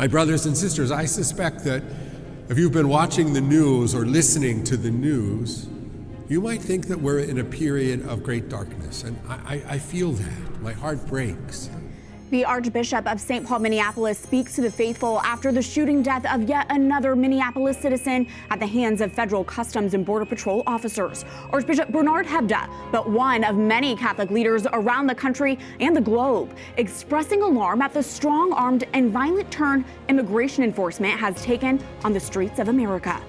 My brothers and sisters, I suspect that if you've been watching the news or listening to the news, you might think that we're in a period of great darkness, and I feel that. My heart breaks. The Archbishop of St. Paul, Minneapolis speaks to the faithful after the shooting death of yet another Minneapolis citizen at the hands of federal Customs and Border Patrol officers. Archbishop Bernard Hebda, but one of many Catholic leaders around the country and the globe, expressing alarm at the strong-armed and violent turn immigration enforcement has taken on the streets of America.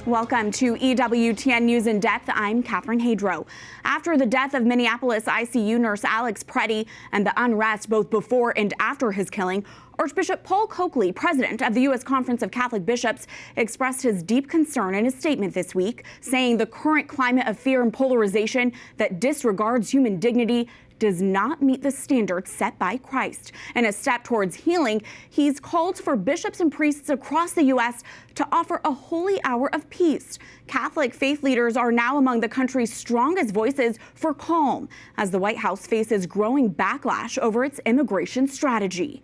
Welcome to EWTN News in Depth. I'm Catherine Hadro. After the death of Minneapolis ICU nurse Alex Pretti and the unrest both before and after his killing, Archbishop Paul Coakley, president of the U.S. Conference of Catholic Bishops, expressed his deep concern in his statement this week, saying the current climate of fear and polarization that disregards human dignity does not meet the standards set by Christ. In a step towards healing, he's called for bishops and priests across the U.S. to offer a holy hour of peace. Catholic faith leaders are now among the country's strongest voices for calm as the White House faces growing backlash over its immigration strategy.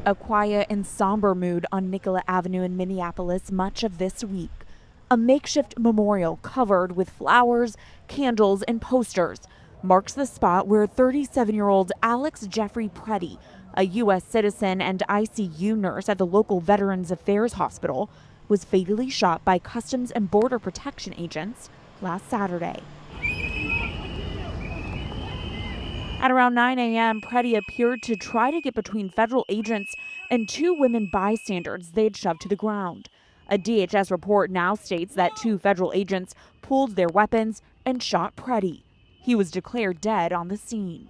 A quiet and somber mood on Nicollet Avenue in Minneapolis much of this week. A makeshift memorial covered with flowers, candles, and posters marks the spot where 37-year-old Alex Jeffrey Pretti, a U.S. citizen and ICU nurse at the local Veterans Affairs Hospital, was fatally shot by Customs and Border Protection agents last Saturday. At around 9 a.m., Pretti appeared to try to get between federal agents and two women bystanders they'd shoved to the ground. A DHS report now states that two federal agents pulled their weapons and shot Pretti. He was declared dead on the scene.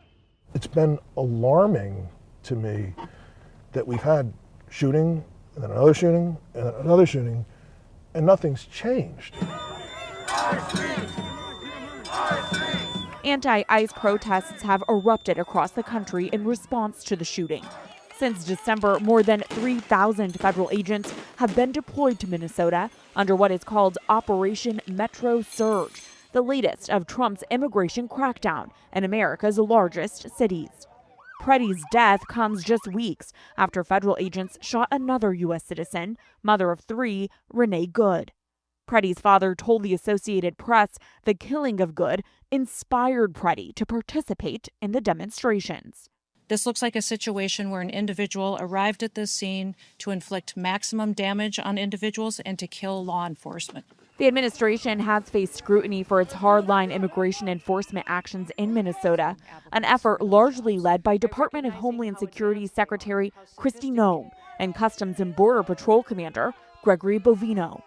It's been alarming to me that we've had shooting, and then another shooting, and then another shooting, and nothing's changed. Anti-ICE protests have erupted across the country in response to the shooting. Since December, more than 3,000 federal agents have been deployed to Minnesota under what is called Operation Metro Surge, the latest of Trump's immigration crackdown in America's largest cities. Pretti's death comes just weeks after federal agents shot another U.S. citizen, mother of three, Renee Good. Pretti's father told the Associated Press the killing of Good inspired Pretti to participate in the demonstrations. This looks like a situation where an individual arrived at this scene to inflict maximum damage on individuals and to kill law enforcement. The administration has faced scrutiny for its hardline immigration enforcement actions in Minnesota, an effort largely led by Department of Homeland Security Secretary Kristi Noem and Customs and Border Patrol Commander Gregory Bovino.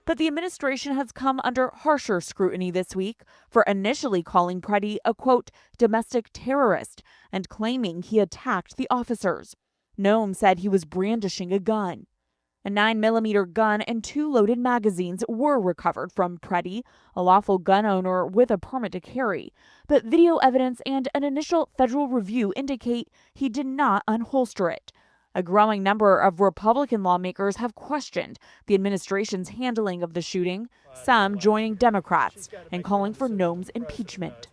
But the administration has come under harsher scrutiny this week for initially calling Pretti a, quote, domestic terrorist and claiming he attacked the officers. Noem said he was brandishing a gun. A 9mm gun and two loaded magazines were recovered from Pretti, a lawful gun owner with a permit to carry. But video evidence and an initial federal review indicate he did not unholster it. A growing number of Republican lawmakers have questioned the administration's handling of the shooting, some joining Democrats and calling for Noem's impeachment.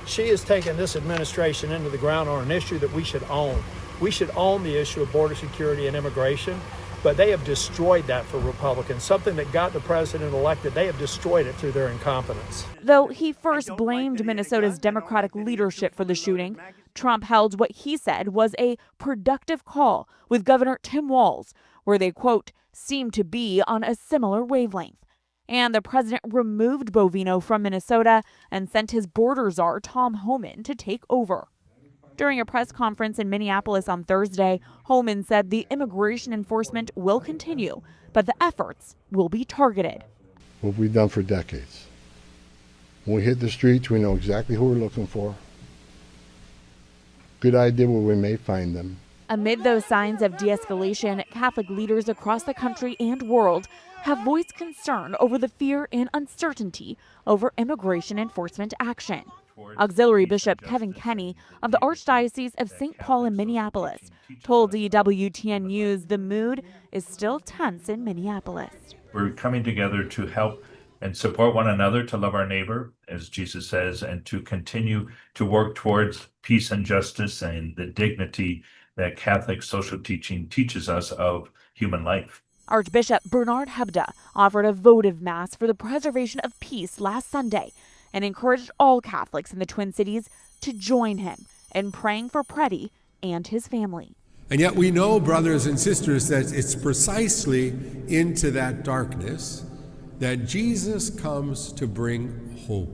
She has taken this administration into the ground on an issue that we should own. We should own the issue of border security and immigration, but they have destroyed that for Republicans. Something that got the president elected, they have destroyed it through their incompetence. Though he first blamed Minnesota's Democratic leadership for the shooting, Trump held what he said was a productive call with Governor Tim Walz, where they, quote, seemed to be on a similar wavelength. And the president removed Bovino from Minnesota and sent his border czar, Tom Homan, to take over. During a press conference in Minneapolis on Thursday, Homan said the immigration enforcement will continue, but the efforts will be targeted. What we've done for decades. When we hit the streets, we know exactly who we're looking for. Good idea where we may find them. Amid those signs of de-escalation, Catholic leaders across the country and world have voiced concern over the fear and uncertainty over immigration enforcement action. Auxiliary Bishop Kevin Kenney of the Archdiocese of St. Paul in Minneapolis told EWTN News the mood is still tense in Minneapolis. We're coming together to help and support one another to love our neighbor, as Jesus says, and to continue to work towards peace and justice and the dignity that Catholic social teaching teaches us of human life. Archbishop Bernard Hebda offered a votive mass for the preservation of peace last Sunday and encouraged all Catholics in the Twin Cities to join him in praying for Pretti and his family. And yet we know, brothers and sisters, that it's precisely into that darkness that Jesus comes to bring hope.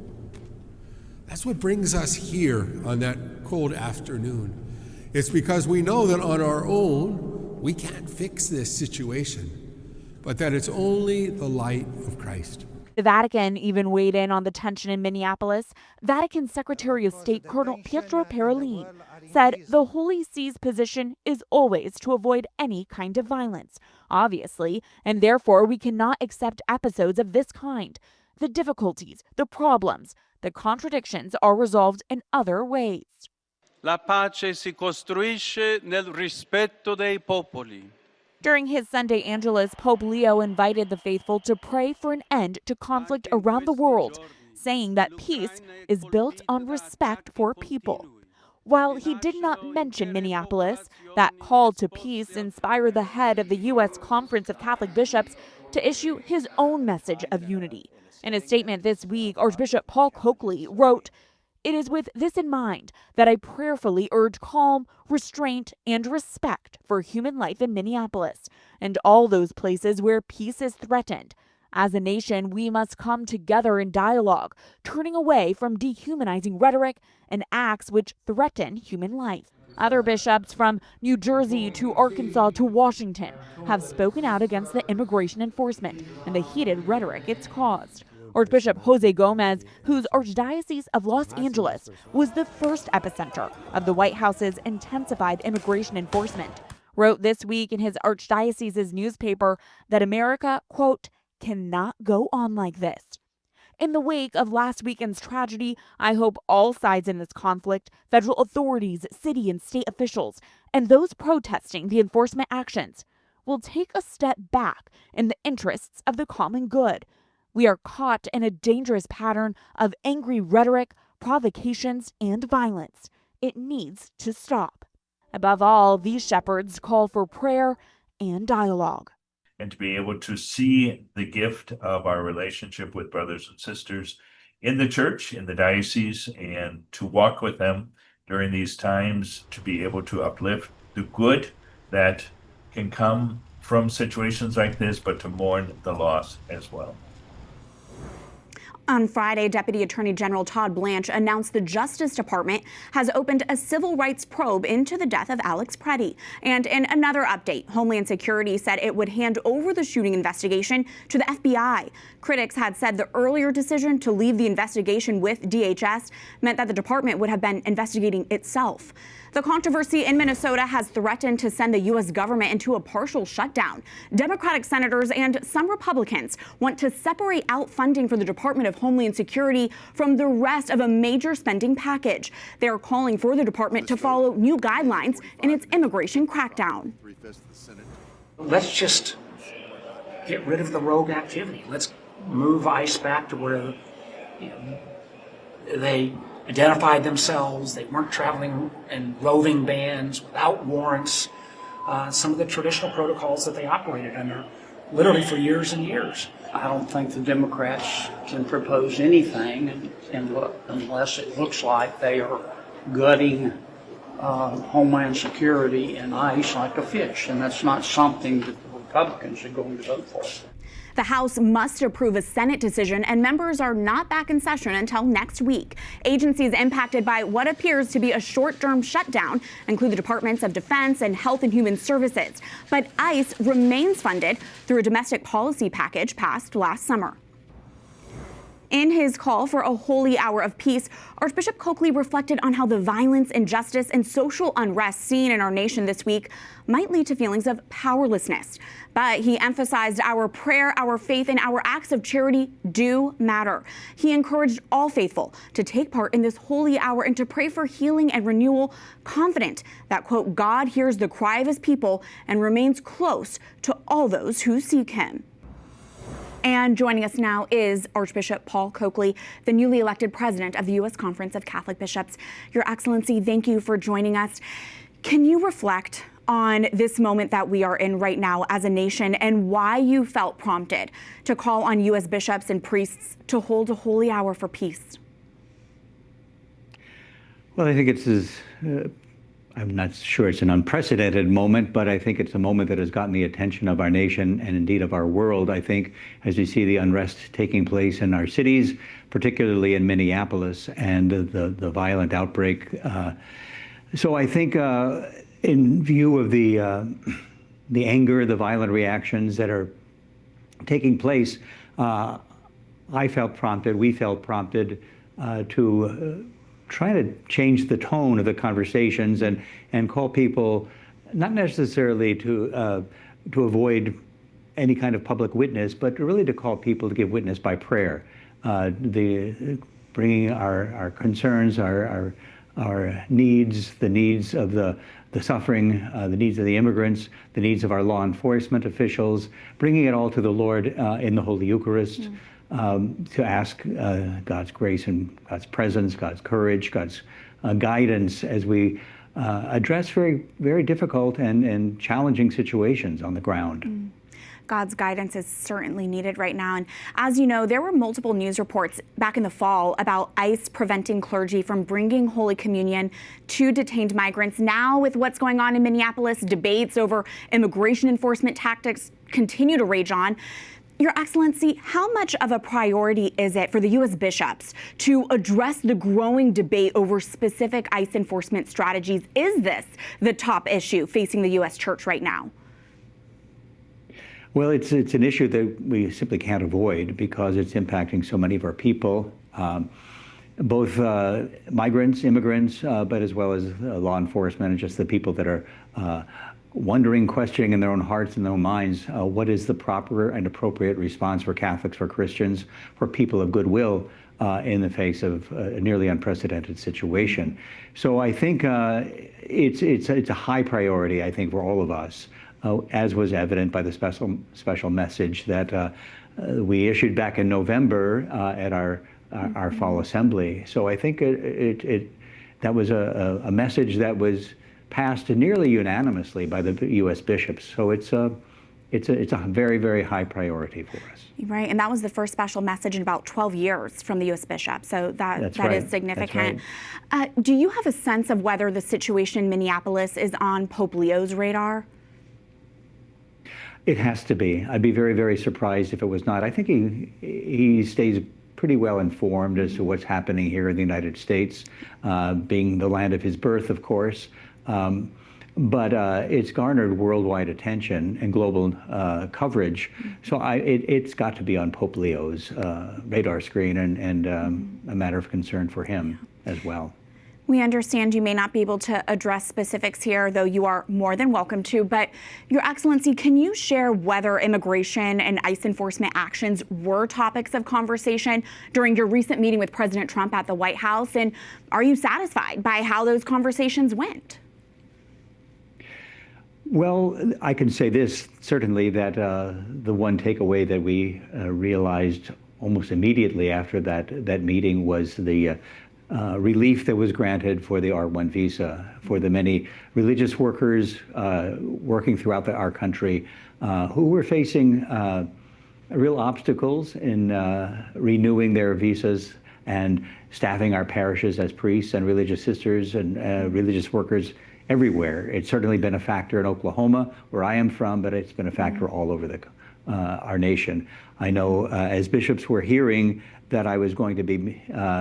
That's what brings us here on that cold afternoon. It's because we know that on our own, we can't fix this situation, but that it's only the light of Christ. The Vatican even weighed in on the tension in Minneapolis. Vatican Secretary of State Cardinal Pierre said the Holy See's position is always to avoid any kind of violence, obviously, and therefore we cannot accept episodes of this kind. The difficulties, the problems, the contradictions are resolved in other ways. La pace si costruisce nel rispetto dei popoli. During his Sunday Angelus, Pope Leo invited the faithful to pray for an end to conflict around the world, saying that peace is built on respect for people. While he did not mention Minneapolis, that call to peace inspired the head of the U.S. Conference of Catholic Bishops to issue his own message of unity. In a statement this week, Archbishop Paul Coakley wrote, "It is with this in mind that I prayerfully urge calm, restraint, and respect for human life in Minneapolis and all those places where peace is threatened. As a nation, we must come together in dialogue, turning away from dehumanizing rhetoric and acts which threaten human life." Other bishops from New Jersey to Arkansas to Washington have spoken out against the immigration enforcement and the heated rhetoric it's caused. Archbishop Jose Gomez, whose Archdiocese of Los Angeles was the first epicenter of the White House's intensified immigration enforcement, wrote this week in his archdiocese's newspaper that America, quote, cannot go on like this. In the wake of last weekend's tragedy, I hope all sides in this conflict, federal authorities, city and state officials, and those protesting the enforcement actions, will take a step back in the interests of the common good. We are caught in a dangerous pattern of angry rhetoric, provocations, and violence. It needs to stop. Above all, these shepherds call for prayer and dialogue. And to be able to see the gift of our relationship with brothers and sisters in the church, in the diocese, and to walk with them during these times, to be able to uplift the good that can come from situations like this, but to mourn the loss as well. On Friday, Deputy Attorney General Todd Blanche announced the Justice Department has opened a civil rights probe into the death of Alex Pretti. And in another update, Homeland Security said it would hand over the shooting investigation to the FBI. Critics had said the earlier decision to leave the investigation with DHS meant that the department would have been investigating itself. The controversy in Minnesota has threatened to send the U.S. government into a partial shutdown. Democratic senators and some Republicans want to separate out funding for the Department of Homeland Security from the rest of a major spending package. They are calling for the department to follow new guidelines in its immigration crackdown. Let's just get rid of the rogue activity. Let's move ICE back to where they identified themselves. They weren't traveling in roving bands without warrants. Some of the traditional protocols that they operated under literally for years and years. I don't think the Democrats can propose anything unless it looks like they are gutting Homeland Security and ICE like a fish, and that's not something that the Republicans are going to vote for. The House must approve a Senate decision, and members are not back in session until next week. Agencies impacted by what appears to be a short-term shutdown include the Departments of Defense and Health and Human Services. But ICE remains funded through a domestic policy package passed last summer. In his call for a holy hour of peace, Archbishop Coakley reflected on how the violence, injustice, and social unrest seen in our nation this week might lead to feelings of powerlessness. But he emphasized our prayer, our faith, and our acts of charity do matter. He encouraged all faithful to take part in this holy hour and to pray for healing and renewal, confident that, quote, God hears the cry of his people and remains close to all those who seek him. And joining us now is Archbishop Paul Coakley, the newly elected president of the U.S. Conference of Catholic Bishops. Your Excellency, thank you for joining us. Can you reflect on this moment that we are in right now as a nation and why you felt prompted to call on U.S. bishops and priests to hold a holy hour for peace? Well, I think I'm not sure it's an unprecedented moment, but I think it's a moment that has gotten the attention of our nation and indeed of our world. I think as we see the unrest taking place in our cities, particularly in Minneapolis, and the violent outbreak. So I think in view of the anger, the violent reactions that are taking place, we felt prompted to try to change the tone of the conversations and call people not necessarily to avoid any kind of public witness, but really to call people to give witness by prayer, bringing our concerns, our needs, the needs of the suffering, the needs of the immigrants, the needs of our law enforcement officials, bringing it all to the Lord in the Holy Eucharist. To ask God's grace and God's presence, God's courage, God's guidance as we address very, very difficult and challenging situations on the ground. God's guidance is certainly needed right now. And as you know, there were multiple news reports back in the fall about ICE preventing clergy from bringing Holy Communion to detained migrants. Now, with what's going on in Minneapolis, debates over immigration enforcement tactics continue to rage on. Your Excellency, how much of a priority is it for the U.S. bishops to address the growing debate over specific ICE enforcement strategies? Is this the top issue facing the U.S. Church right now? Well, it's an issue that we simply can't avoid because it's impacting so many of our people, both migrants, immigrants, but as well as law enforcement and just the people that are wondering, questioning in their own hearts and their own minds, what is the proper and appropriate response for Catholics, for Christians, for people of goodwill in the face of a nearly unprecedented situation. So I think it's a high priority, I think, for all of us, as was evident by the special message that we issued back in November at our fall assembly. So I think that was a message that was passed nearly unanimously by the U.S. bishops. So it's a very, very high priority for us. Right, and that was the first special message in about 12 years from the U.S. bishop. So that is significant. That's right. Do you have a sense of whether the situation in Minneapolis is on Pope Leo's radar? It has to be. I'd be very, very surprised if it was not. I think he stays pretty well informed as to what's happening here in the United States, being the land of his birth, of course. But it's garnered worldwide attention and global coverage. So it's got to be on Pope Leo's radar screen and a matter of concern for him as well. We understand you may not be able to address specifics here, though you are more than welcome to. But Your Excellency, can you share whether immigration and ICE enforcement actions were topics of conversation during your recent meeting with President Trump at the White House? And are you satisfied by how those conversations went? Well, I can say this, certainly, that the one takeaway that we realized almost immediately after that meeting was the relief that was granted for the R1 visa for the many religious workers working throughout our country who were facing real obstacles in renewing their visas and staffing our parishes as priests and religious sisters and religious workers everywhere. It's certainly been a factor in Oklahoma, where I am from, but it's been a factor all over our nation. I know as bishops were hearing that I was going to be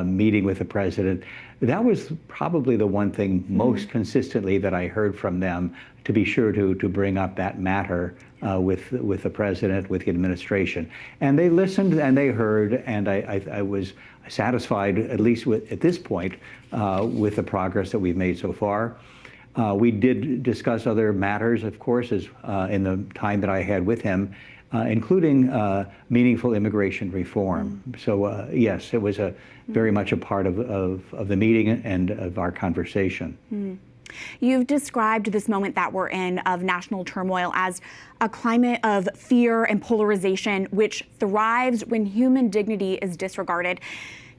meeting with the president, that was probably the one thing most consistently that I heard from them, to be sure to bring up that matter with the president, with the administration. And they listened and they heard, and I was satisfied, at least at this point, with the progress that we've made so far. We did discuss other matters, of course, as in the time that I had with him, including meaningful immigration reform. So yes, it was very much a part of the meeting and of our conversation. You've described this moment that we're in of national turmoil as a climate of fear and polarization, which thrives when human dignity is disregarded.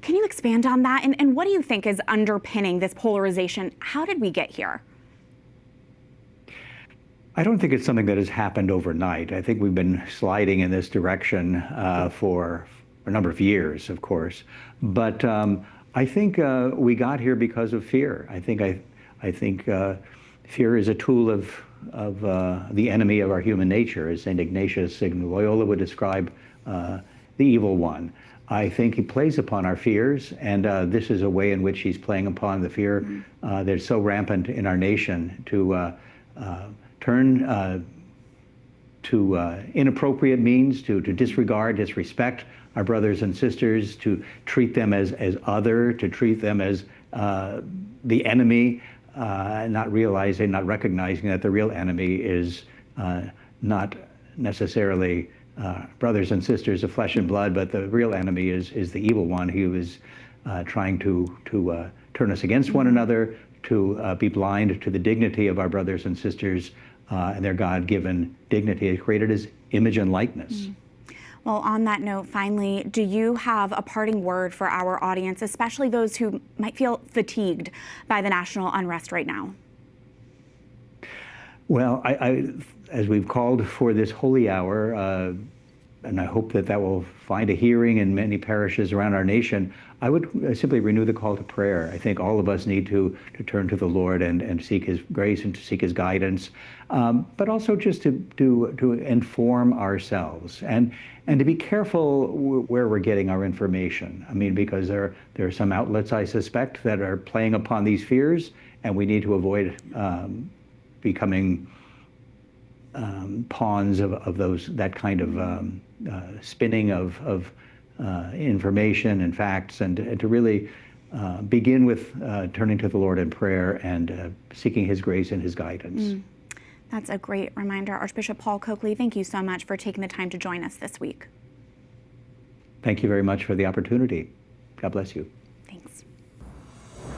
Can you expand on that? And what do you think is underpinning this polarization? How did we get here? I don't think it's something that has happened overnight. I think we've been sliding in this direction for a number of years, of course. But I think we got here because of fear. I think fear is a tool of the enemy of our human nature, as St. Ignatius in Loyola would describe the evil one. I think he plays upon our fears, and this is a way in which he's playing upon the fear that's so rampant in our nation to turn to inappropriate means, to disregard, disrespect our brothers and sisters, to treat them as other, to treat them as the enemy, not realizing, not recognizing that the real enemy is not necessarily brothers and sisters of flesh and blood, but the real enemy is the evil one who is trying to turn us against one another, to be blind to the dignity of our brothers and sisters and their God-given dignity, created as image and likeness. Well, on that note, finally, do you have a parting word for our audience, especially those who might feel fatigued by the national unrest right now? Well, as we've called for this holy hour, and I hope that will find a hearing in many parishes around our nation, I would simply renew the call to prayer. I think all of us need to turn to the Lord and seek His grace and to seek His guidance, but also just to inform ourselves and to be careful where we're getting our information. I mean, because there are some outlets, I suspect, that are playing upon these fears, and we need to avoid becoming pawns of that kind of spinning of information and facts, and to really begin with turning to the Lord in prayer and seeking His grace and His guidance. That's a great reminder. Archbishop Paul Coakley, thank you so much for taking the time to join us this week. Thank you very much for the opportunity. God bless you. Thanks.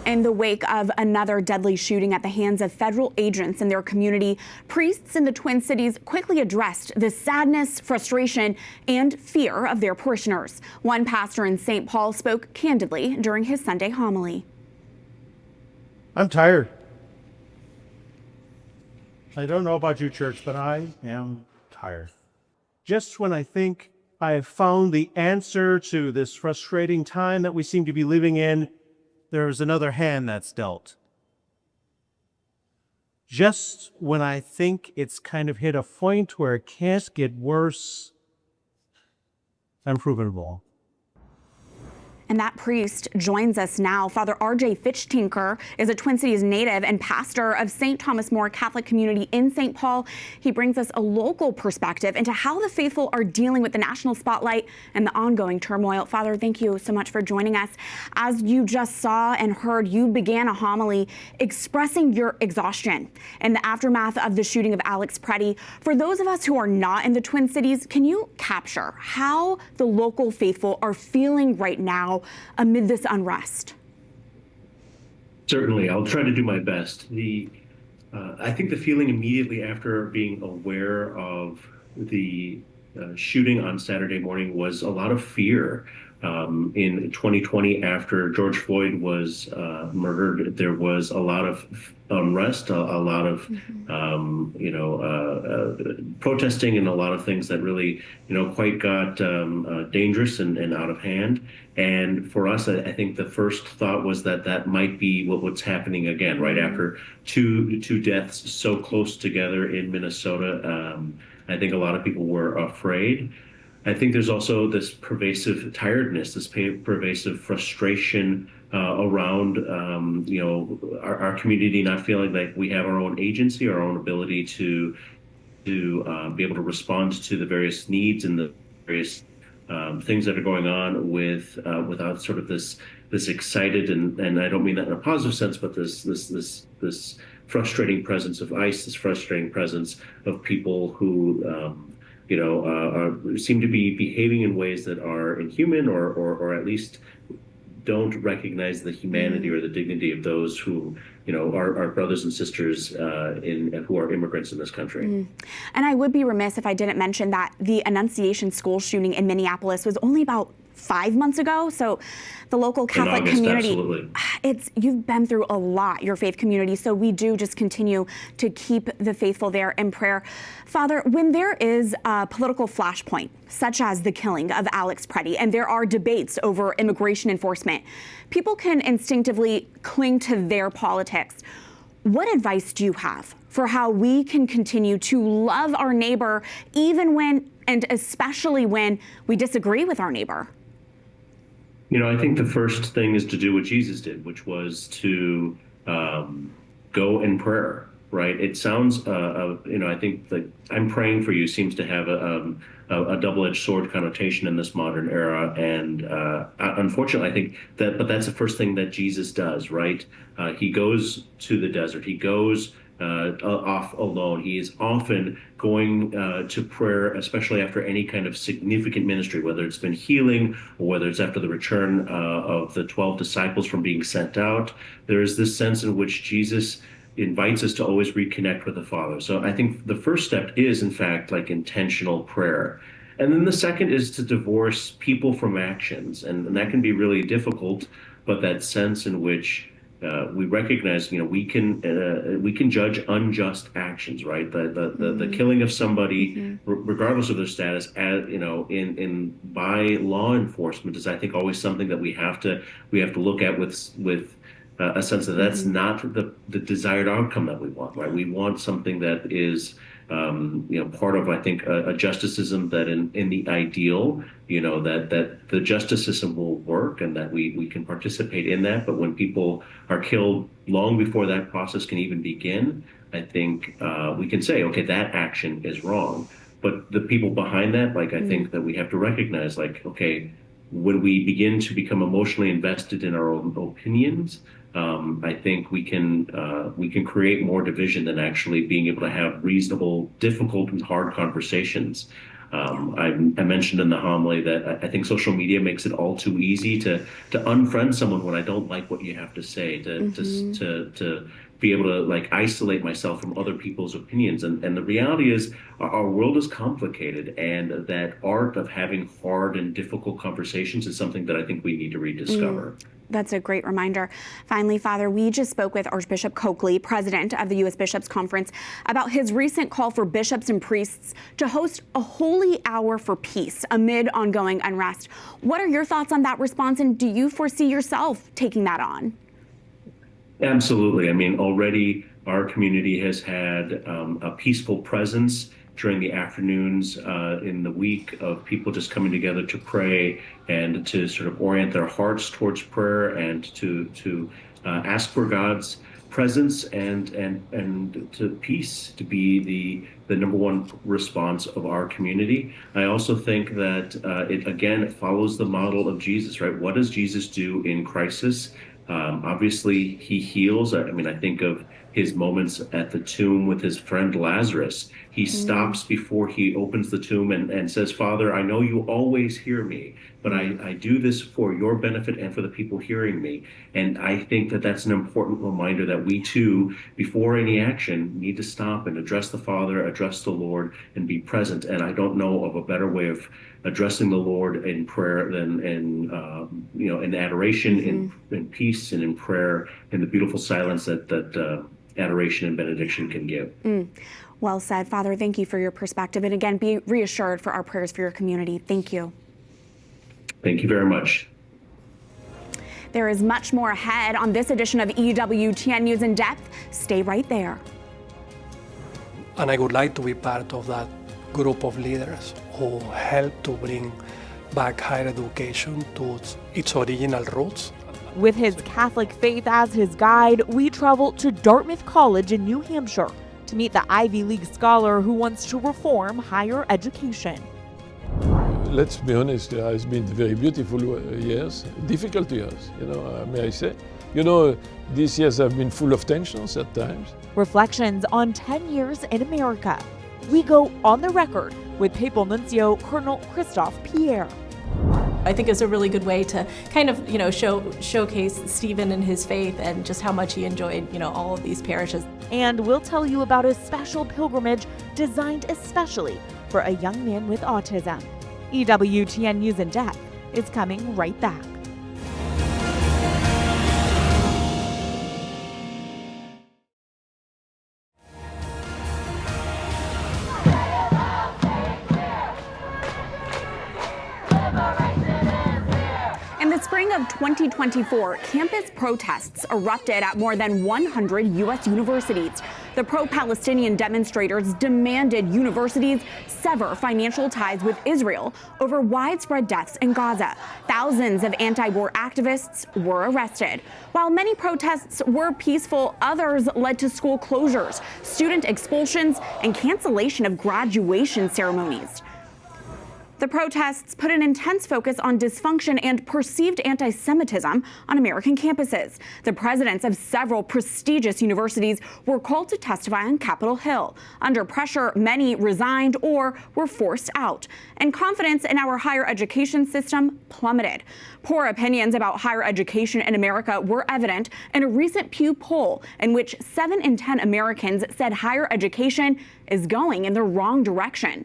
In the wake of another deadly shooting at the hands of federal agents in their community, priests in the Twin Cities quickly addressed the sadness, frustration, and fear of their parishioners. One pastor in St. Paul spoke candidly during his Sunday homily. I'm tired. I don't know about you, church, but I am tired. Just when I think I have found the answer to this frustrating time that we seem to be living in, there's another hand that's dealt. Just when I think it's kind of hit a point where it can't get worse, I'm proven wrong. And that priest joins us now. Father R.J. Fichtinger is a Twin Cities native and pastor of St. Thomas More Catholic Community in St. Paul. He brings us a local perspective into how the faithful are dealing with the national spotlight and the ongoing turmoil. Father, thank you so much for joining us. As you just saw and heard, you began a homily expressing your exhaustion in the aftermath of the shooting of Alex Pretti. For those of us who are not in the Twin Cities, can you capture how the local faithful are feeling right now amid this unrest? Certainly, I'll try to do my best. I think the feeling immediately after being aware of the shooting on Saturday morning was a lot of fear. In 2020, after George Floyd was murdered, there was a lot of unrest, a lot of protesting, and a lot of things that really quite got dangerous and out of hand. And for us, I think the first thought was that might be what's happening again, right after two deaths so close together in Minnesota. I think a lot of people were afraid. I think there's also this pervasive tiredness, this pervasive frustration around, our community not feeling like we have our own agency, our own ability to be able to respond to the various needs and the various things that are going on without sort of this excited and I don't mean that in a positive sense, but this frustrating presence of ICE, this frustrating presence of people who seem to be behaving in ways that are inhuman or at least don't recognize the humanity or the dignity of those who, are brothers and sisters who are immigrants in this country. And I would be remiss if I didn't mention that the Annunciation school shooting in Minneapolis was only about 5 months ago. So the local Catholic community, absolutely. You've been through a lot, your faith community. So we do just continue to keep the faithful there in prayer. Father, when there is a political flashpoint, such as the killing of Alex Pretti, and there are debates over immigration enforcement, people can instinctively cling to their politics. What advice do you have for how we can continue to love our neighbor even when, and especially when, we disagree with our neighbor? I think the first thing is to do what Jesus did, which was to go in prayer, right? It sounds, I think that I'm praying for you seems to have a double-edged sword connotation in this modern era. And unfortunately, I think but that's the first thing that Jesus does, right? He goes to the desert. He goes off alone. He is often going to prayer, especially after any kind of significant ministry, whether it's been healing or whether it's after the return of the 12 disciples from being sent out. There is this sense in which Jesus invites us to always reconnect with the Father. So I think the first step is, in fact, like intentional prayer. And then the second is to divorce people from actions. And that can be really difficult, but that sense in which we recognize, we can judge unjust actions, right? The killing of somebody, regardless of their status, by law enforcement is, I think, always something that we have to look at with a sense that that's not the desired outcome that we want, right? We want something that is, part of, I think, a justice system that in the ideal, that the justice system will work and that we can participate in that. But when people are killed long before that process can even begin, I think we can say, okay, that action is wrong. But the people behind that, I think that we have to recognize, okay, when we begin to become emotionally invested in our own opinions, I think we can create more division than actually being able to have reasonable, difficult, and hard conversations. I mentioned in the homily that I think social media makes it all too easy to unfriend someone when I don't like what you have to say, to be able to isolate myself from other people's opinions. And the reality is our world is complicated, and that art of having hard and difficult conversations is something that I think we need to rediscover. That's a great reminder. Finally, Father, we just spoke with Archbishop Coakley, president of the U.S. Bishops' Conference, about his recent call for bishops and priests to host a holy hour for peace amid ongoing unrest. What are your thoughts on that response, and do you foresee yourself taking that on? Absolutely. I mean, already our community has had a peaceful presence during the afternoons in the week of people just coming together to pray and to sort of orient their hearts towards prayer and to ask for God's presence and to peace to be the number one response of our community. I also think that it follows the model of Jesus, right? What does Jesus do in crisis? Obviously, he heals. I mean, I think of his moments at the tomb with his friend Lazarus. He stops before he opens the tomb and says, Father, I know you always hear me, but I do this for your benefit and for the people hearing me. And I think that that's an important reminder that we too, before any action, need to stop and address the Father, address the Lord, and be present. And I don't know of a better way of addressing the Lord in prayer than in adoration, in peace, and in prayer, in the beautiful silence that adoration and benediction can give. Well said, Father. Thank you for your perspective. And again, be reassured for our prayers for your community. Thank you. Thank you very much. There is much more ahead on this edition of EWTN News in Depth. Stay right there. And I would like to be part of that group of leaders who help to bring back higher education to its original roots. With his Catholic faith as his guide, we travel to Dartmouth College in New Hampshire to meet the Ivy League scholar who wants to reform higher education. Let's be honest, it's been very beautiful years, difficult years, may I say. These years have been full of tensions at times. Reflections on 10 years in America. We go on the record with Papal Nuncio Cardinal Christophe Pierre. I think it's a really good way to kind of, showcase Stephen and his faith and just how much he enjoyed, all of these parishes. And we'll tell you about a special pilgrimage designed especially for a young man with autism. EWTN News in Depth is coming right back. In the spring of 2024, campus protests erupted at more than 100 U.S. universities. The pro-Palestinian demonstrators demanded universities sever financial ties with Israel over widespread deaths in Gaza. Thousands of anti-war activists were arrested. While many protests were peaceful, others led to school closures, student expulsions, and cancellation of graduation ceremonies. The protests put an intense focus on dysfunction and perceived anti-Semitism on American campuses. The presidents of several prestigious universities were called to testify on Capitol Hill. Under pressure, many resigned or were forced out, and confidence in our higher education system plummeted. Poor opinions about higher education in America were evident in a recent Pew poll in which 7 in 10 Americans said higher education is going in the wrong direction.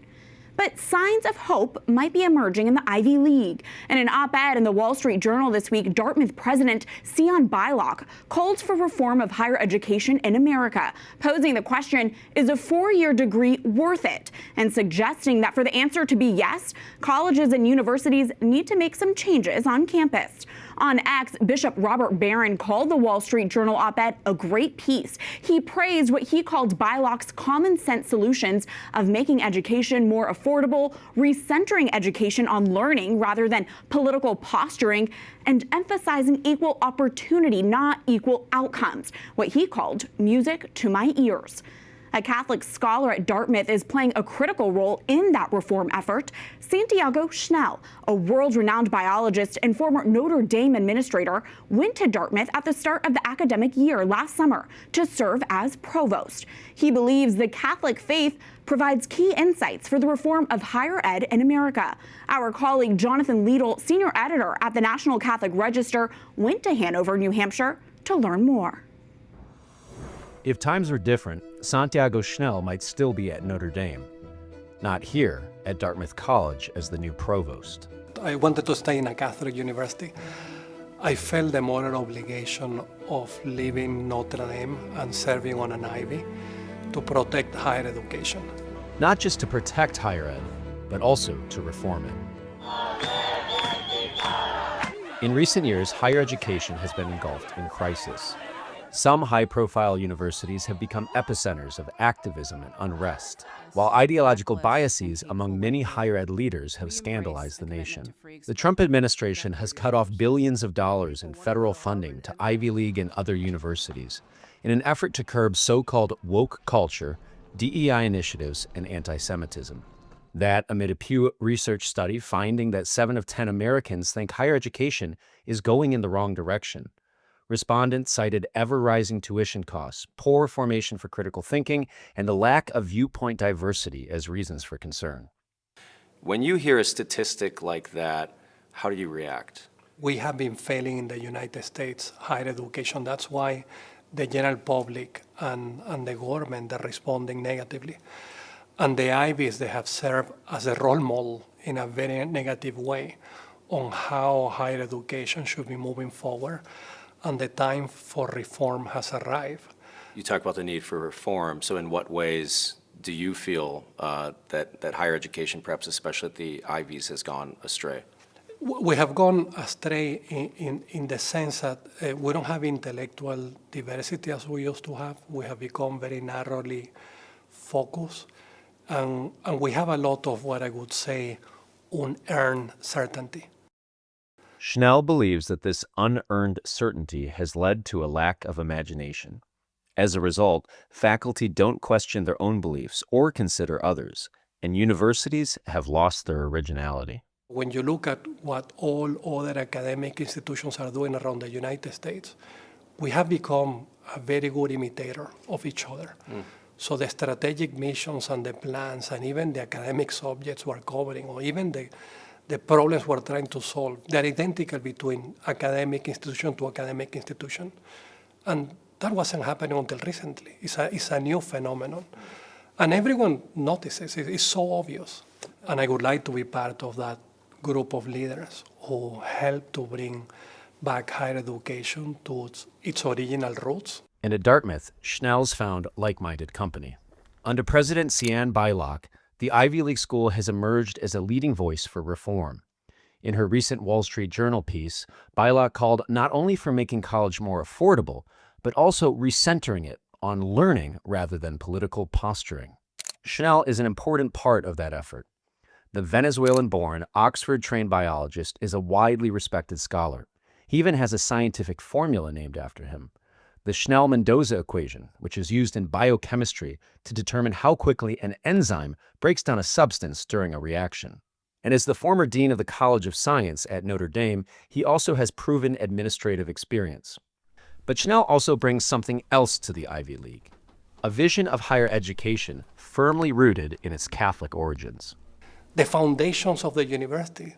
But signs of hope might be emerging in the Ivy League. In an op-ed in the Wall Street Journal this week, Dartmouth President Sion Bylock called for reform of higher education in America, posing the question, is a 4-year degree worth it? And suggesting that for the answer to be yes, colleges and universities need to make some changes on campus. On X, Bishop Robert Barron called the Wall Street Journal op-ed a great piece. He praised what he called Bylock's common sense solutions of making education more affordable, recentering education on learning rather than political posturing, and emphasizing equal opportunity, not equal outcomes, what he called music to my ears. A Catholic scholar at Dartmouth is playing a critical role in that reform effort. Santiago Schnell, a world-renowned biologist and former Notre Dame administrator, went to Dartmouth at the start of the academic year last summer to serve as provost. He believes the Catholic faith provides key insights for the reform of higher ed in America. Our colleague Jonathan Liedl, senior editor at the National Catholic Register, went to Hanover, New Hampshire to learn more. If times were different, Santiago Schnell might still be at Notre Dame. Not here at Dartmouth College as the new provost. I wanted to stay in a Catholic university. I felt the moral obligation of leaving Notre Dame and serving on an Ivy to protect higher education. Not just to protect higher ed, but also to reform it. In recent years, higher education has been engulfed in crisis. Some high-profile universities have become epicenters of activism and unrest, while ideological biases among many higher ed leaders have scandalized the nation. The Trump administration has cut off billions of dollars in federal funding to Ivy League and other universities in an effort to curb so-called woke culture, DEI initiatives, and anti-Semitism. That amid a Pew Research study finding that 7 of 10 Americans think higher education is going in the wrong direction. Respondents cited ever-rising tuition costs, poor formation for critical thinking, and the lack of viewpoint diversity as reasons for concern. When you hear a statistic like that, how do you react? We have been failing in the United States higher education. That's why the general public and the government are responding negatively. And the Ivies, they have served as a role model in a very negative way on how higher education should be moving forward. And the time for reform has arrived. You talk about the need for reform. So in what ways do you feel that higher education, perhaps especially at the Ivies, has gone astray? We have gone astray in the sense that we don't have intellectual diversity as we used to have. We have become very narrowly focused. And we have a lot of what I would say unearned certainty. Schnell believes that this unearned certainty has led to a lack of imagination. As a result, faculty don't question their own beliefs or consider others, and universities have lost their originality. When you look at what all other academic institutions are doing around the United States, we have become a very good imitator of each other. So the strategic missions and the plans and even the academic subjects we're covering, or even the problems we're trying to solve, they're identical between academic institution to academic institution. And that wasn't happening until recently. It's a new phenomenon. And everyone notices it. It's so obvious. And I would like to be part of that group of leaders who help to bring back higher education to its original roots. And at Dartmouth, Schnell's found like-minded company. Under President Sian Beilock, the Ivy League school has emerged as a leading voice for reform. In her recent Wall Street Journal piece, Beilock called not only for making college more affordable, but also recentering it on learning rather than political posturing. Schnell is an important part of that effort. The Venezuelan-born, Oxford-trained biologist is a widely respected scholar. He even has a scientific formula named after him, the Schnell-Mendoza equation, which is used in biochemistry to determine how quickly an enzyme breaks down a substance during a reaction. And as the former dean of the College of Science at Notre Dame, he also has proven administrative experience. But Schnell also brings something else to the Ivy League, a vision of higher education firmly rooted in its Catholic origins. The foundations of the university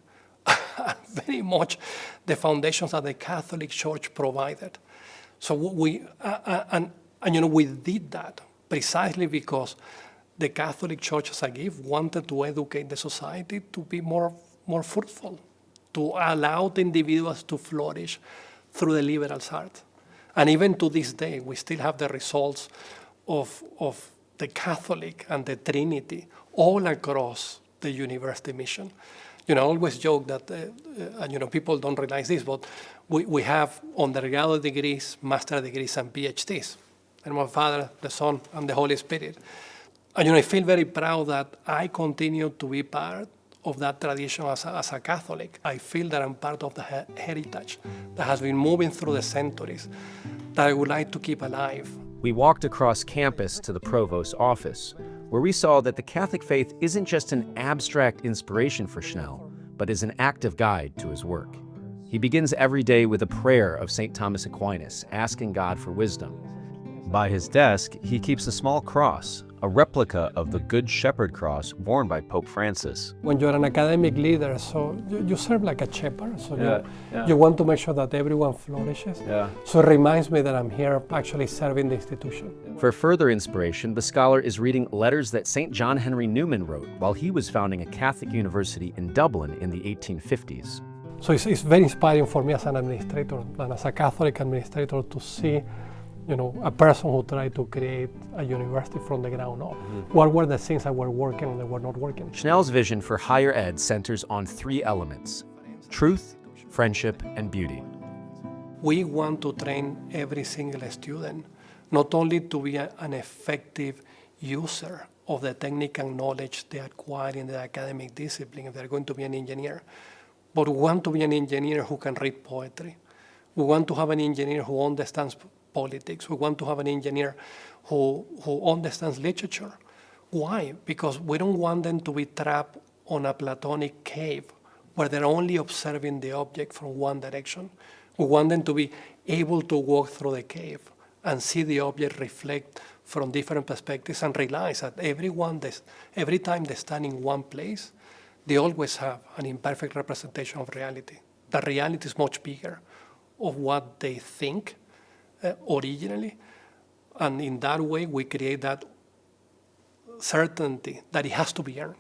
are very much the foundations that the Catholic Church provided. So we did that precisely because the Catholic Church as a gift wanted to educate the society to be more fruitful, to allow the individuals to flourish through the liberal art. And even to this day, we still have the results of the Catholic and the Trinity all across the university mission. I always joke that, people don't realize this, but we have undergraduate degrees, master degrees, and PhDs. And my Father, the Son, and the Holy Spirit. And, I feel very proud that I continue to be part of that tradition as a Catholic. I feel that I'm part of the heritage that has been moving through the centuries that I would like to keep alive. We walked across campus to the provost's office, where we saw that the Catholic faith isn't just an abstract inspiration for Schnell, but is an active guide to his work. He begins every day with a prayer of St. Thomas Aquinas, asking God for wisdom. By his desk, he keeps a small cross, a replica of the Good Shepherd cross worn by Pope Francis. When you're an academic leader, so you serve like a shepherd, so you want to make sure that everyone flourishes. So it reminds me that I'm here actually serving the institution. For further inspiration, the scholar is reading letters that St. John Henry Newman wrote while he was founding a Catholic university in Dublin in the 1850s. So it's very inspiring for me as an administrator and as a Catholic administrator to see a person who tried to create a university from the ground up. What were the things that were working and that were not working? Schnell's vision for higher ed centers on 3 elements: truth, friendship, and beauty. We want to train every single student not only to be an effective user of the technical knowledge they acquire in the academic discipline if they're going to be an engineer, but we want to be an engineer who can read poetry. We want to have an engineer who understands politics. We want to have an engineer who understands literature. Why? Because we don't want them to be trapped on a Platonic cave where they're only observing the object from one direction. We want them to be able to walk through the cave and see the object reflect from different perspectives and realize that every time they stand in one place, they always have an imperfect representation of reality. The reality is much bigger of what they think originally, and in that way we create that certainty that it has to be earned.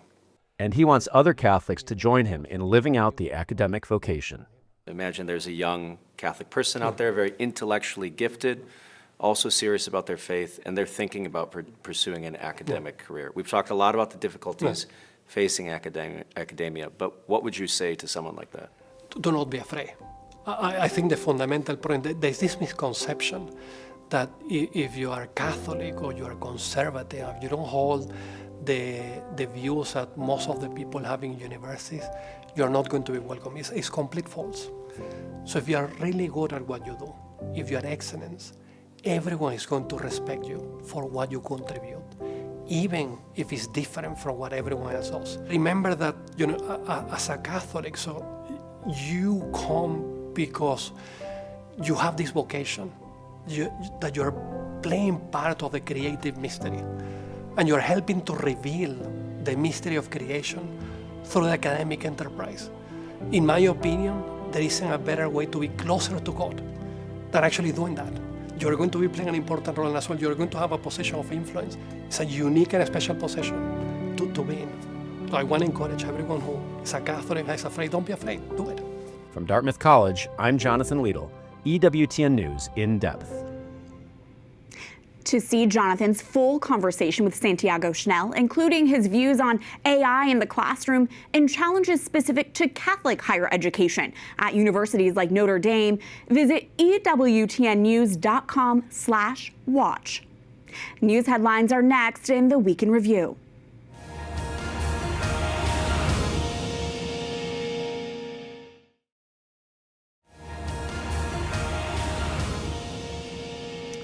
And he wants other Catholics to join him in living out the academic vocation. Imagine there's a young Catholic person out there, very intellectually gifted, also serious about their faith, and they're thinking about pursuing an academic career. We've talked a lot about the difficulties facing academia, but what would you say to someone like that? Do not be afraid. I think the fundamental point, there's this misconception that if you are Catholic or you are conservative, you don't hold the views that most of the people have in universities, you're not going to be welcome. It's complete false. So if you are really good at what you do, if you are excellent, everyone is going to respect you for what you contribute, even if it's different from what everyone else does. Remember that, as a Catholic, so you come because you have this vocation, that you're playing part of the creative mystery, and you're helping to reveal the mystery of creation through the academic enterprise. In my opinion, there isn't a better way to be closer to God than actually doing that. You're going to be playing an important role as well. You're going to have a position of influence. It's a unique and a special position to be in. So I want to encourage everyone who is a Catholic and is afraid, don't be afraid, do it. From Dartmouth College, I'm Jonathan Liedl, EWTN News in depth. To see Jonathan's full conversation with Santiago Schnell, including his views on AI in the classroom and challenges specific to Catholic higher education at universities like Notre Dame, visit EWTNnews.com/watch. News headlines are next in the Week in Review.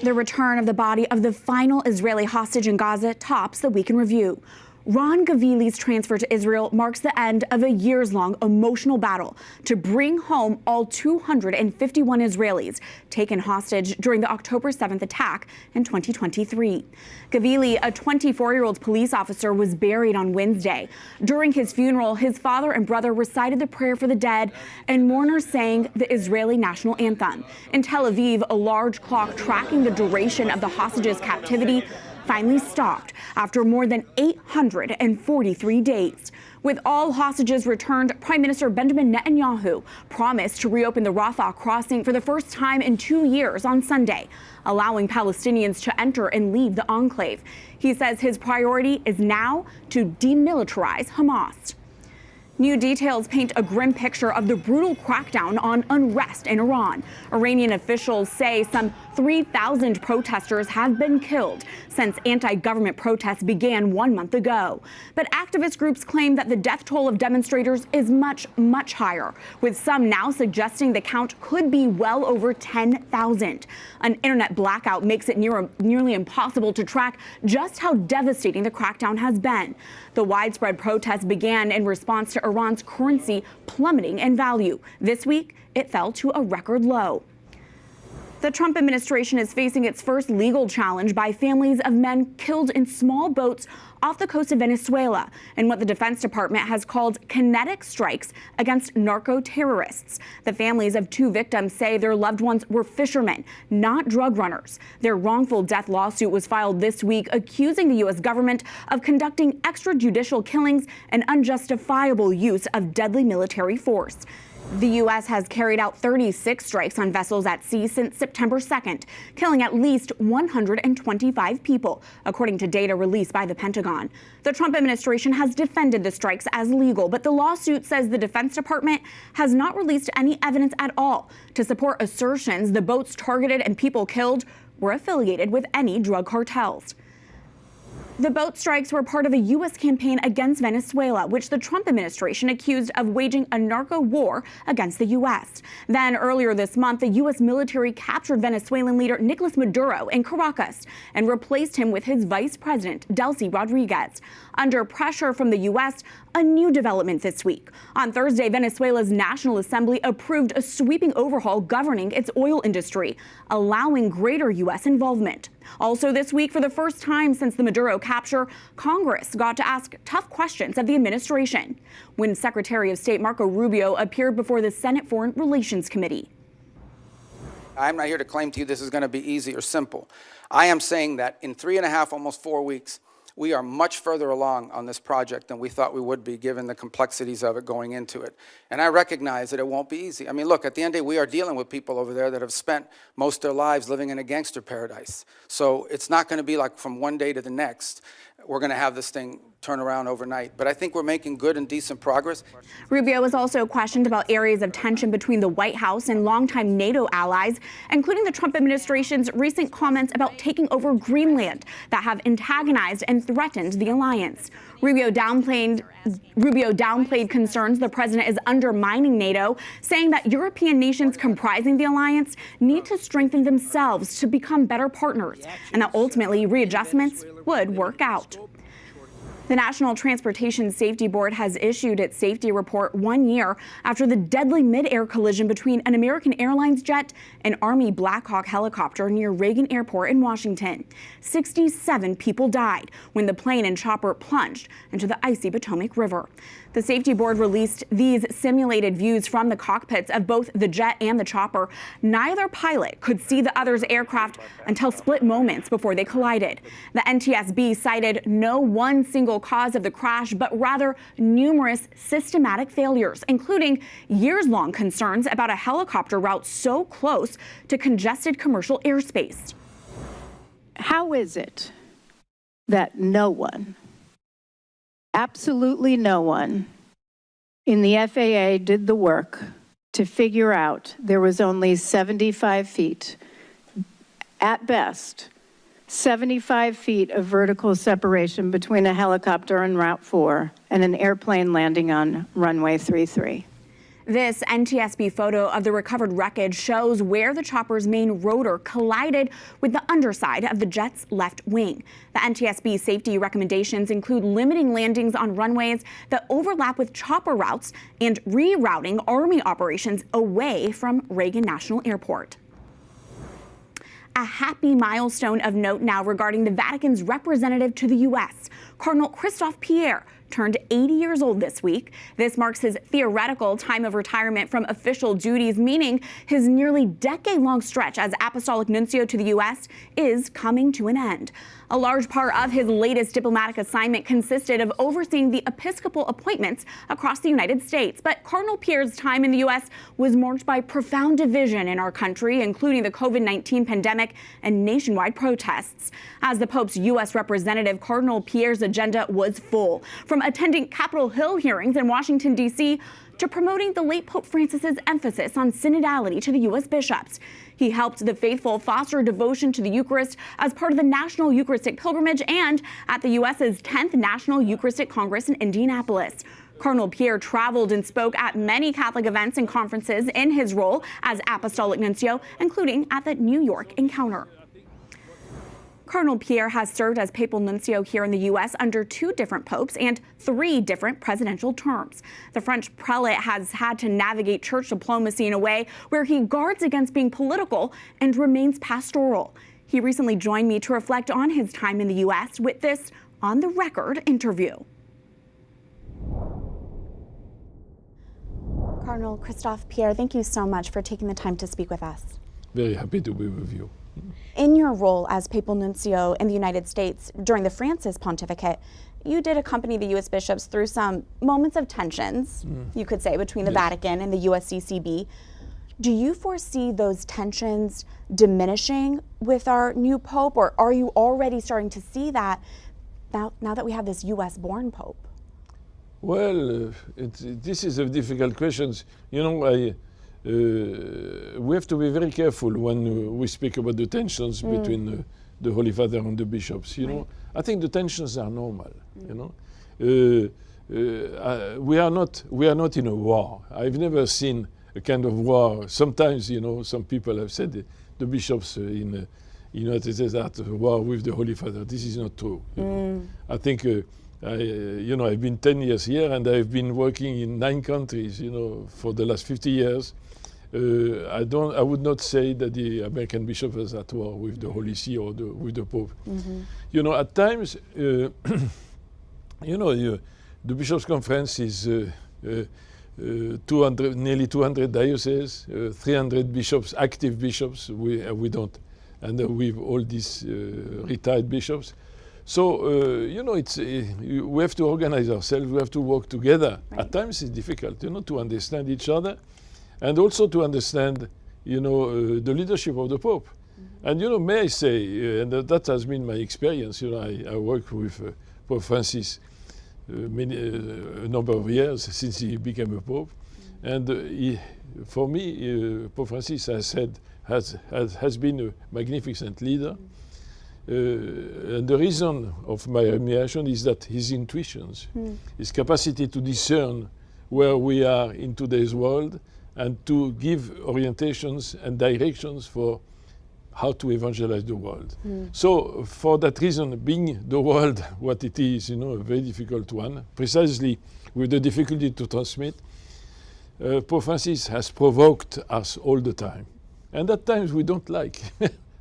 The return of the body of the final Israeli hostage in Gaza tops the Week in Review. Ron Gavili's transfer to Israel marks the end of a years-long emotional battle to bring home all 251 Israelis taken hostage during the October 7th attack in 2023. Gavili, a 24-year-old police officer, was buried on Wednesday. During his funeral, his father and brother recited the prayer for the dead, and mourners sang the Israeli national anthem. In Tel Aviv, a large clock tracking the duration of the hostages' captivity finally stopped after more than 843 days. With all hostages returned, Prime Minister Benjamin Netanyahu promised to reopen the Rafah crossing for the first time in 2 years on Sunday, allowing Palestinians to enter and leave the enclave. He says his priority is now to demilitarize Hamas. New details paint a grim picture of the brutal crackdown on unrest in Iran. Iranian officials say some 3,000 protesters have been killed since anti-government protests began 1 month ago. But activist groups claim that the death toll of demonstrators is much, much higher, with some now suggesting the count could be well over 10,000. An internet blackout makes it nearly impossible to track just how devastating the crackdown has been. The widespread protests began in response to Iran's currency plummeting in value. This week, it fell to a record low. The Trump administration is facing its first legal challenge by families of men killed in small boats off the coast of Venezuela in what the Defense Department has called kinetic strikes against narco-terrorists. The families of 2 victims say their loved ones were fishermen, not drug runners. Their wrongful death lawsuit was filed this week, accusing the U.S. government of conducting extrajudicial killings and unjustifiable use of deadly military force. The U.S. has carried out 36 strikes on vessels at sea since September 2nd, killing at least 125 people, according to data released by the Pentagon. The Trump administration has defended the strikes as legal, but the lawsuit says the Defense Department has not released any evidence at all to support assertions the boats targeted and people killed were affiliated with any drug cartels. The boat strikes were part of a U.S. campaign against Venezuela, which the Trump administration accused of waging a narco war against the U.S. Then earlier this month, the U.S. military captured Venezuelan leader Nicolas Maduro in Caracas and replaced him with his vice president, Delcy Rodriguez. Under pressure from the U.S., a new development this week. On Thursday, Venezuela's National Assembly approved a sweeping overhaul governing its oil industry, allowing greater U.S. involvement. Also this week, for the first time since the Maduro capture, Congress got to ask tough questions of the administration when Secretary of State Marco Rubio appeared before the Senate Foreign Relations Committee. I'm not here to claim to you this is going to be easy or simple. I am saying that in 3.5, almost 4 weeks, we are much further along on this project than we thought we would be, given the complexities of it going into it. And I recognize that it won't be easy. I mean, look, at the end of the day, we are dealing with people over there that have spent most of their lives living in a gangster paradise. So it's not going to be like from one day to the next, we're going to have this thing turn around overnight. But I think we're making good and decent progress. Rubio was also questioned about areas of tension between the White House and longtime NATO allies, including the Trump administration's recent comments about taking over Greenland that have antagonized and threatened the alliance. Rubio downplayed concerns the president is undermining NATO, saying that European nations comprising the alliance need to strengthen themselves to become better partners, and that ultimately readjustments would work out. The National Transportation Safety Board has issued its safety report 1 year after the deadly mid-air collision between an American Airlines jet and Army Black Hawk helicopter near Reagan Airport in Washington. 67 people died when the plane and chopper plunged into the icy Potomac River. The safety board released these simulated views from the cockpits of both the jet and the chopper. Neither pilot could see the other's aircraft until split moments before they collided. The NTSB cited no one single cause of the crash, but rather numerous systematic failures, including years-long concerns about a helicopter route so close to congested commercial airspace. How is it that no one, absolutely no one, in the FAA did the work to figure out there was only 75 feet, at best, 75 feet of vertical separation between a helicopter on Route 4 and an airplane landing on runway 33. This NTSB photo of the recovered wreckage shows where the chopper's main rotor collided with the underside of the jet's left wing. The NTSB safety recommendations include limiting landings on runways that overlap with chopper routes and rerouting Army operations away from Reagan National Airport. A happy milestone of note now regarding the Vatican's representative to the U.S. Cardinal Christophe Pierre turned 80 years old this week. This marks his theoretical time of retirement from official duties, meaning his nearly decade-long stretch as Apostolic Nuncio to the U.S. is coming to an end. A large part of his latest diplomatic assignment consisted of overseeing the episcopal appointments across the United States. But Cardinal Pierre's time in the U.S. was marked by profound division in our country, including the COVID-19 pandemic and nationwide protests. As the Pope's U.S. representative, Cardinal Pierre's agenda was full, from attending Capitol Hill hearings in Washington, D.C., to promoting the late Pope Francis's emphasis on synodality to the U.S. bishops. He helped the faithful foster devotion to the Eucharist as part of the National Eucharistic Pilgrimage and at the U.S.'s 10th National Eucharistic Congress in Indianapolis. Cardinal Pierre traveled and spoke at many Catholic events and conferences in his role as Apostolic Nuncio, including at the New York Encounter. Cardinal Pierre has served as papal nuncio here in the U.S. under 2 different popes and 3 different presidential terms. The French prelate has had to navigate church diplomacy in a way where he guards against being political and remains pastoral. He recently joined me to reflect on his time in the U.S. with this on-the-record interview. Cardinal Christophe Pierre, thank you so much for taking the time to speak with us. Very happy to be with you. In your role as papal nuncio in the United States during the Francis pontificate, you did accompany the U.S. bishops through some moments of tensions, you could say, between the Vatican and the USCCB. Do you foresee those tensions diminishing with our new pope, or are you already starting to see that now that we have this U.S.-born pope? Well, this is a difficult question. You know, we have to be very careful when we speak about the tensions between the Holy Father and the bishops. You know, I think the tensions are normal. You know, we are not in a war. I've never seen a kind of war. Sometimes, you know, some people have said the bishops in the United States are at war with the Holy Father. This is not true. You know? I think. You know, I've been 10 years here, and I've been working in 9 countries. You know, for the last 50 years. I would not say that the American bishop is at war with the Holy See or with the Pope. You know, at times, you know, the Bishops' Conference is nearly 200 dioceses, 300 bishops, active bishops. We don't, and with all these retired bishops. So, you know, we have to organize ourselves, we have to work together. At times it's difficult, you know, to understand each other and also to understand, you know, the leadership of the Pope. And, you know, may I say, and that has been my experience, you know, I worked with Pope Francis a number of years since he became a Pope. And for me, Pope Francis has been a magnificent leader. And the reason of my admiration is that his intuitions, his capacity to discern where we are in today's world and to give orientations and directions for how to evangelize the world. So for that reason, being the world what it is, a very difficult one, precisely with the difficulty to transmit, Pope Francis has provoked us all the time. And at times we don't like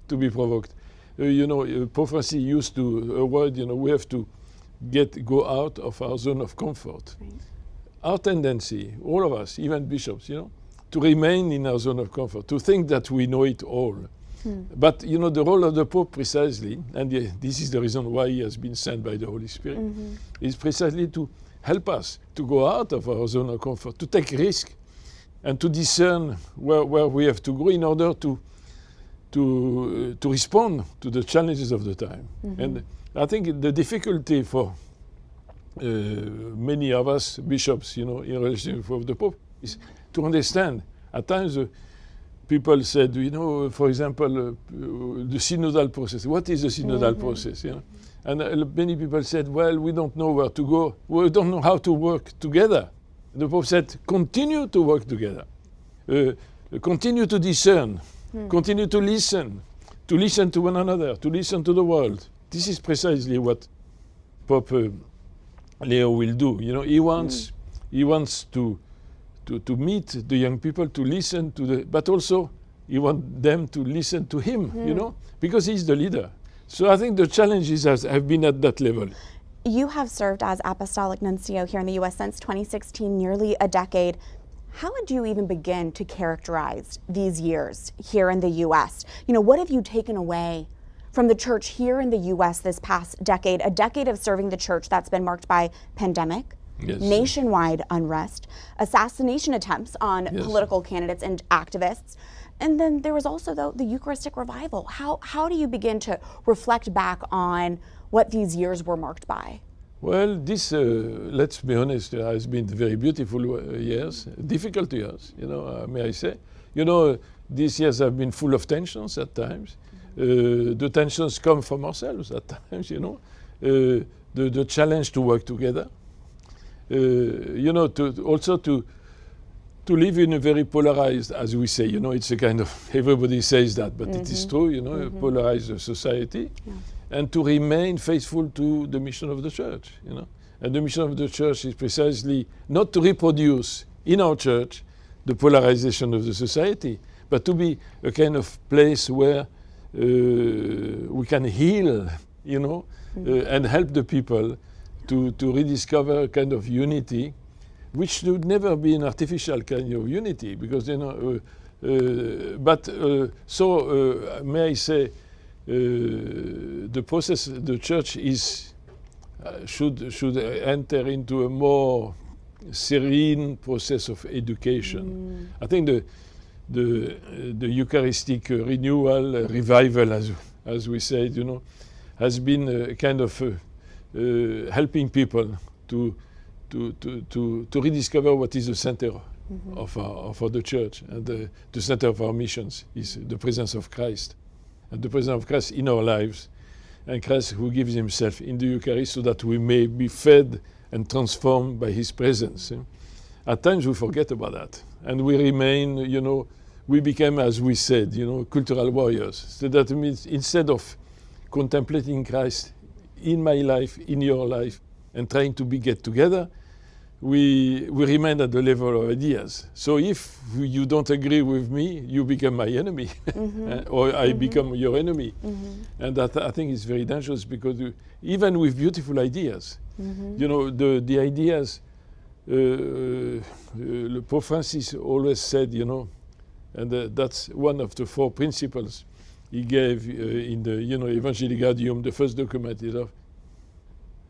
to be provoked. Pope Francis used to a word, we have to go out of our zone of comfort. Right. Our tendency, all of us, even bishops, to remain in our zone of comfort, to think that we know it all. But, the role of the Pope precisely, and this is the reason why he has been sent by the Holy Spirit, is precisely to help us to go out of our zone of comfort, to take risk, and to discern where we have to go in order to respond to the challenges of the time. And I think the difficulty for many of us bishops, in relation with the Pope, is to understand. At times, people said, for example, the synodal process. What is the synodal process? And many people said, well, we don't know where to go. We don't know how to work together. The Pope said, continue to work together. Continue to discern. Continue to listen to one another, to listen to the world. This is precisely what Pope Leo will do. He wants to meet the young people, to listen to but also he wants them to listen to him, because he's the leader. So I think the challenges have been at that level. You have served as Apostolic Nuncio here in the U.S. since 2016, nearly a decade. How would you even begin to characterize these years here in the U.S.? What have you taken away from the church here in the U.S. this past decade, a decade of serving the church that's been marked by pandemic, nationwide unrest, assassination attempts on political candidates and activists, and then there was also, the Eucharistic revival. How do you begin to reflect back on what these years were marked by? Well, this, let's be honest, has been very beautiful years, difficult years, may I say. These years have been full of tensions at times. The tensions come from ourselves at times, the challenge to work together. To live in a very polarized, as we say, it's a kind of, everybody says that, but it is true, a polarized society. And to remain faithful to the mission of the church, And the mission of the church is precisely not to reproduce in our church the polarization of the society, but to be a kind of place where we can heal, and help the people to rediscover a kind of unity, which should never be an artificial kind of unity, because, may I say, the process, the church should enter into a more serene process of education. I think the Eucharistic renewal, revival, as we said, has been a kind of helping people to rediscover what is the center of the church, and the center of our missions is the presence of Christ. And the presence of Christ in our lives, and Christ who gives himself in the Eucharist so that we may be fed and transformed by his presence. At times we forget about that, and we remain, we became, as we said, cultural warriors. So that means instead of contemplating Christ in my life, in your life, and trying to get together, we remain at the level of ideas. So if you don't agree with me, you become my enemy, or I become your enemy. And that, I think, is very dangerous, because even with beautiful ideas, the ideas, Pope Francis always said, and that's one of the 4 principles he gave in the Evangelii Gaudium, the first document.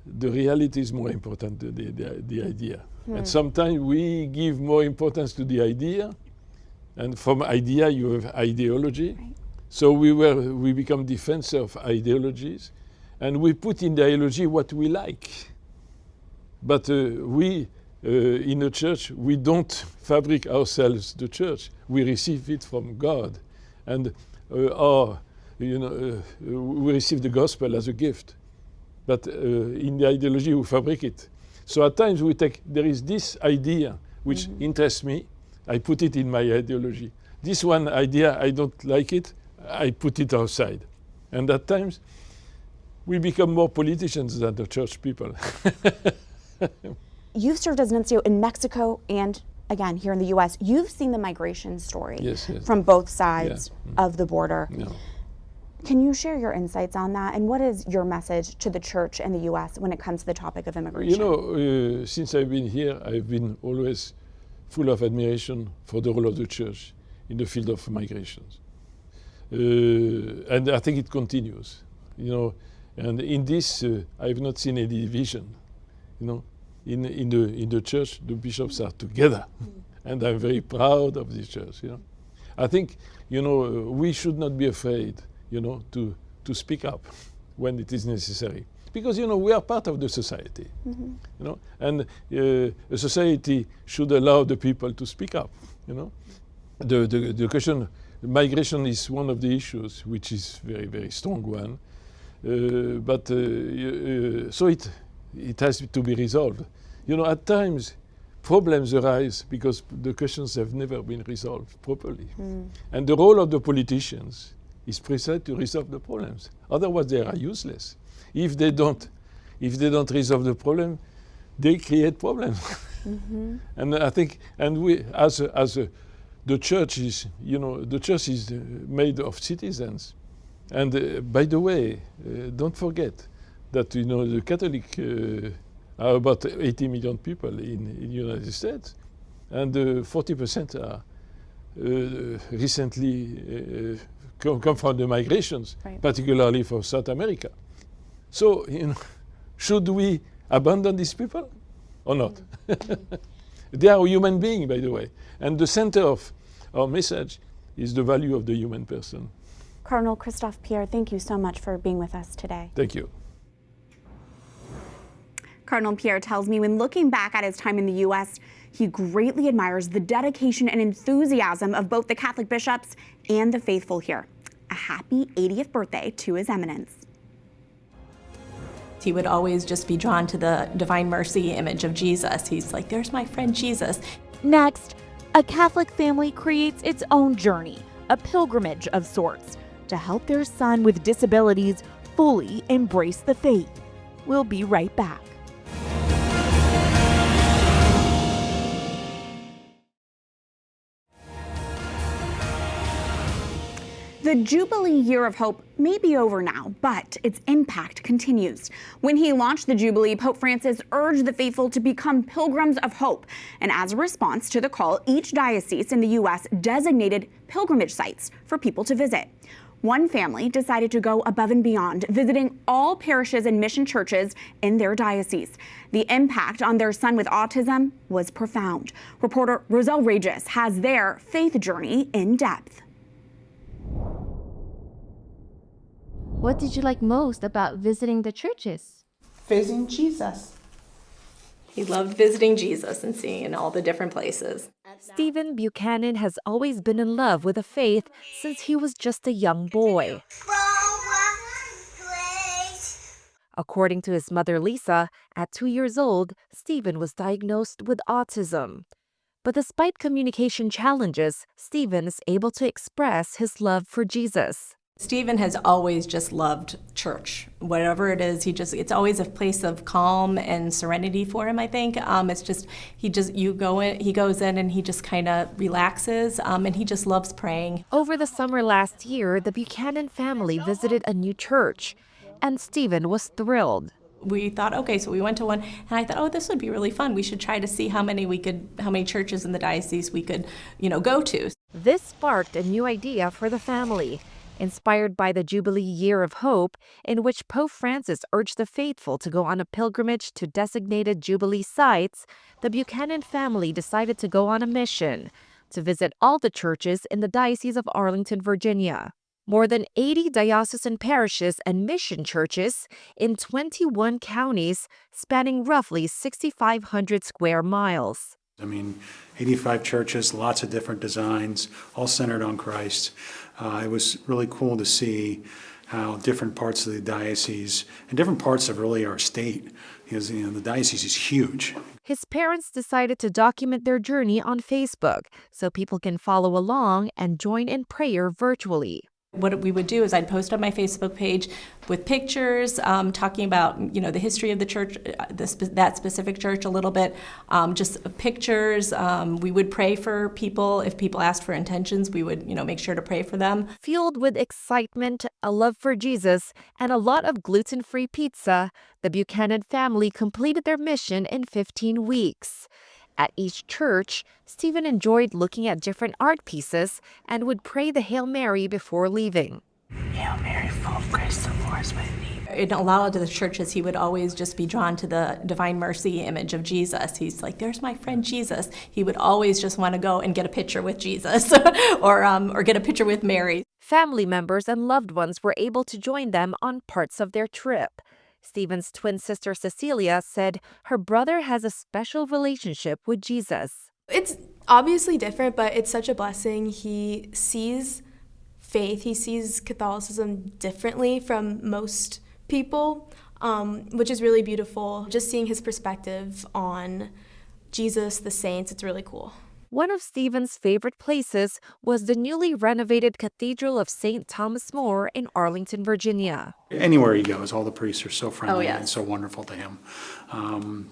The reality is more important than the idea. And sometimes we give more importance to the idea, and from idea you have ideology. Right. So we become defensors of ideologies, and we put in the ideology what we like. But we, in the church, we don't fabric ourselves the church. We receive it from God. And we receive the gospel as a gift. But in the ideology, we fabric it. So at times there is this idea which interests me, I put it in my ideology. This one idea, I don't like it, I put it outside. And at times, we become more politicians than the church people. You've served as nuncio in Mexico and, again, here in the U.S. You've seen the migration story from both sides of the border. Yeah. Can you share your insights on that? And what is your message to the church in the U.S. when it comes to the topic of immigration? You know, since I've been here, I've been always full of admiration for the role of the church in the field of migrations. And I think it continues, you know. And in this, I've not seen any division, you know. In the church, the bishops are together. And I'm very proud of this church, you know. I think, you know, we should not be afraid, you know, to speak up when it is necessary. Because, you know, we are part of the society, you know. And a society should allow the people to speak up, you know. The question, migration is one of the issues, which is very, very strong one. So it has to be resolved. You know, at times, problems arise because the questions have never been resolved properly. And the role of the politicians is precisely to resolve the problems. Otherwise, they are useless. If they don't resolve the problem, they create problems. And I think, and we, the church is, you know, the church is made of citizens. And by the way, don't forget that, you know, the Catholic are about 80 million people in the United States, and 40% are recently come from the migrations, particularly from South America. So, you know, should we abandon these people or not? They are human beings, by the way, and the center of our message is the value of the human person. Cardinal Christophe Pierre, thank you so much for being with us today. Thank you. Cardinal Pierre tells me when looking back at his time in the U.S., he greatly admires the dedication and enthusiasm of both the Catholic bishops and the faithful here. A happy 80th birthday to His Eminence. He would always just be drawn to the Divine Mercy image of Jesus. He's like, there's my friend Jesus. Next, a Catholic family creates its own journey, a pilgrimage of sorts, to help their son with disabilities fully embrace the faith. We'll be right back. The Jubilee Year of Hope may be over now, but its impact continues. When he launched the Jubilee, Pope Francis urged the faithful to become pilgrims of hope. And as a response to the call, each diocese in the U.S. designated pilgrimage sites for people to visit. One family decided to go above and beyond, visiting all parishes and mission churches in their diocese. The impact on their son with autism was profound. Reporter Roselle Reyes has their faith journey in depth. What did you like most about visiting the churches? Visiting Jesus. He loved visiting Jesus and seeing all the different places. Stephen Buchanan has always been in love with the faith since he was just a young boy. According to his mother Lisa, at 2 years old, Stephen was diagnosed with autism. But despite communication challenges, Stephen is able to express his love for Jesus. Stephen has always just loved church. Whatever it is, it's always a place of calm and serenity for him, I think. He goes in and he just kind of relaxes, and he just loves praying. Over the summer last year, the Buchanan family visited a new church, and Stephen was thrilled. We thought, okay, so we went to one, and I thought, oh, this would be really fun. We should try to see how many churches in the diocese we could, go to. This sparked a new idea for the family. Inspired by the Jubilee Year of Hope, in which Pope Francis urged the faithful to go on a pilgrimage to designated Jubilee sites, the Buchanan family decided to go on a mission to visit all the churches in the Diocese of Arlington, Virginia. More than 80 diocesan parishes and mission churches in 21 counties, spanning roughly 6,500 square miles. 85 churches, lots of different designs, all centered on Christ. It was really cool to see how different parts of the diocese and different parts of really our state, because the diocese is huge. His parents decided to document their journey on Facebook so people can follow along and join in prayer virtually. What we would do is I'd post on my Facebook page with pictures, talking about, the history of the church, that specific church a little bit, just pictures. We would pray for people. If people asked for intentions, we would, make sure to pray for them. Fueled with excitement, a love for Jesus, and a lot of gluten-free pizza, the Buchanan family completed their mission in 15 weeks. At each church, Stephen enjoyed looking at different art pieces and would pray the Hail Mary before leaving. Hail Mary, full of grace, the Lord is with thee. In a lot of the churches, he would always just be drawn to the Divine Mercy image of Jesus. He's like, there's my friend Jesus. He would always just want to go and get a picture with Jesus or get a picture with Mary. Family members and loved ones were able to join them on parts of their trip. Stephen's twin sister Cecilia said her brother has a special relationship with Jesus. It's obviously different, but it's such a blessing. He sees faith, he sees Catholicism differently from most people, which is really beautiful. Just seeing his perspective on Jesus, the saints, it's really cool. One of Stephen's favorite places was the newly renovated Cathedral of St. Thomas More in Arlington, Virginia. Anywhere he goes, all the priests are so friendly yes. and so wonderful to him.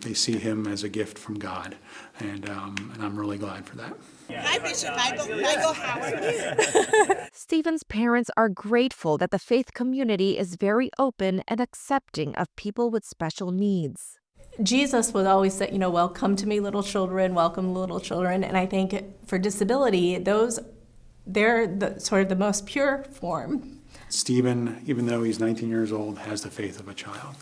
They see him as a gift from God, and I'm really glad for that. Hi, Bishop Michael. How are you? Stephen's parents are grateful that the faith community is very open and accepting of people with special needs. Jesus would always say, welcome to me, little children, welcome, little children. And I think for disability, they're the most pure form. Stephen, even though he's 19 years old, has the faith of a child.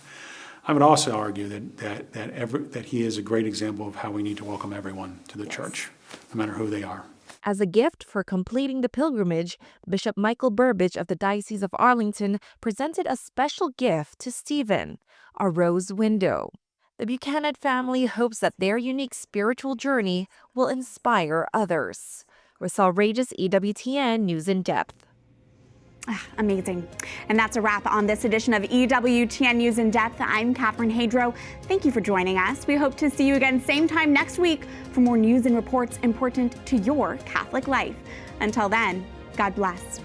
I would also argue that he is a great example of how we need to welcome everyone to the church, no matter who they are. As a gift for completing the pilgrimage, Bishop Michael Burbidge of the Diocese of Arlington presented a special gift to Stephen, a rose window. The Buchanan family hopes that their unique spiritual journey will inspire others. Roselle Reyes, EWTN News in Depth. Amazing. And that's a wrap on this edition of EWTN News in Depth. I'm Catherine Hadro. Thank you for joining us. We hope to see you again same time next week for more news and reports important to your Catholic life. Until then, God bless.